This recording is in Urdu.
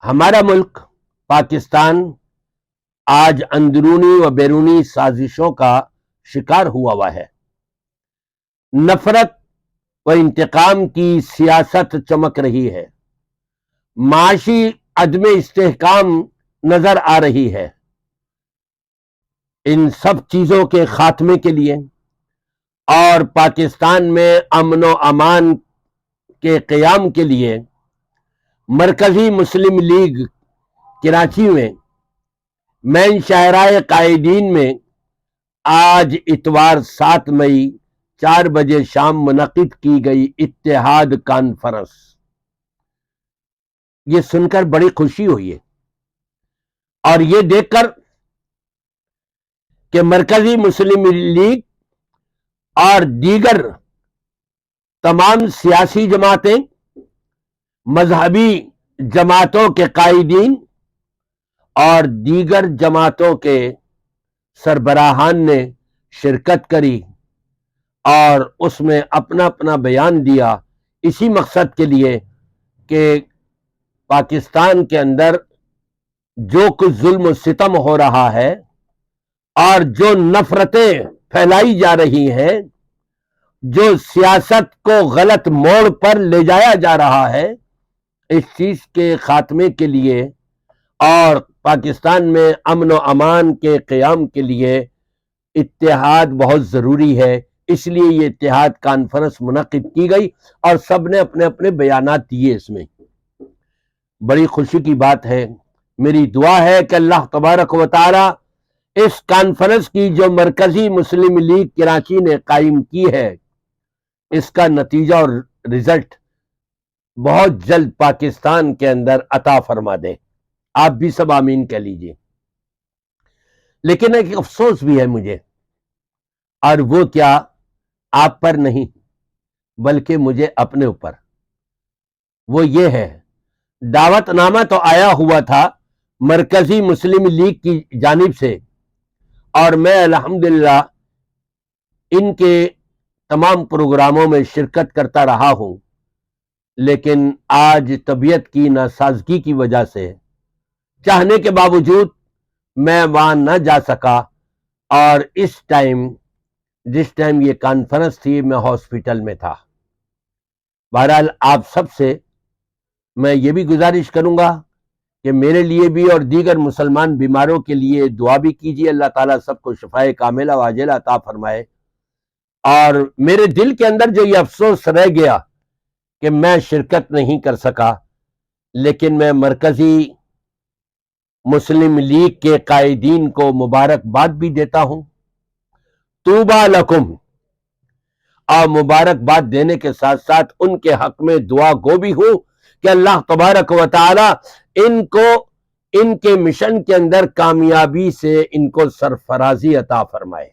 ہمارا ملک پاکستان آج اندرونی و بیرونی سازشوں کا شکار ہوا ہے۔ نفرت و انتقام کی سیاست چمک رہی ہے، معاشی عدم استحکام نظر آ رہی ہے۔ ان سب چیزوں کے خاتمے کے لیے اور پاکستان میں امن و امان کے قیام کے لیے مرکزی مسلم لیگ کراچی میں مین شاہراہ قائدین میں آج اتوار 7 مئی 4 بجے شام منعقد کی گئی اتحاد کانفرنس۔ یہ سن کر بڑی خوشی ہوئی ہے، اور یہ دیکھ کر کہ مرکزی مسلم لیگ اور دیگر تمام سیاسی جماعتیں، مذہبی جماعتوں کے قائدین اور دیگر جماعتوں کے سربراہان نے شرکت کری اور اس میں اپنا اپنا بیان دیا، اسی مقصد کے لیے کہ پاکستان کے اندر جو کچھ ظلم و ستم ہو رہا ہے اور جو نفرتیں پھیلائی جا رہی ہیں، جو سیاست کو غلط موڑ پر لے جایا جا رہا ہے، اس چیز کے خاتمے کے لیے اور پاکستان میں امن و امان کے قیام کے لیے اتحاد بہت ضروری ہے۔ اس لیے یہ اتحاد کانفرنس منعقد کی گئی اور سب نے اپنے اپنے بیانات دیے۔ اس میں بڑی خوشی کی بات ہے۔ میری دعا ہے کہ اللہ تبارک و تعالی اس کانفرنس کی جو مرکزی مسلم لیگ کراچی نے قائم کی ہے، اس کا نتیجہ اور رزلٹ بہت جلد پاکستان کے اندر عطا فرما دے۔ آپ بھی سب آمین کہہ لیجئے۔ لیکن ایک افسوس بھی ہے مجھے، اور وہ کیا، آپ پر نہیں بلکہ مجھے اپنے اوپر۔ وہ یہ ہے، دعوت نامہ تو آیا ہوا تھا مرکزی مسلم لیگ کی جانب سے، اور میں الحمدللہ ان کے تمام پروگراموں میں شرکت کرتا رہا ہوں، لیکن آج طبیعت کی ناسازگی کی وجہ سے چاہنے کے باوجود میں وہاں نہ جا سکا، اور جس ٹائم یہ کانفرنس تھی میں ہاسپٹل میں تھا۔ بہرحال آپ سب سے میں یہ بھی گزارش کروں گا کہ میرے لیے بھی اور دیگر مسلمان بیماروں کے لیے دعا بھی کیجیے، اللہ تعالیٰ سب کو شفائے کاملہ و عاجلہ عطا فرمائے۔ اور میرے دل کے اندر جو یہ افسوس رہ گیا کہ میں شرکت نہیں کر سکا، لیکن میں مرکزی مسلم لیگ کے قائدین کو مبارکباد بھی دیتا ہوں، طوبیٰ لکم، اور مبارکباد دینے کے ساتھ ساتھ ان کے حق میں دعا گو بھی ہوں کہ اللہ تبارک و تعالی ان کو ان کے مشن کے اندر کامیابی سے ان کو سرفرازی عطا فرمائے۔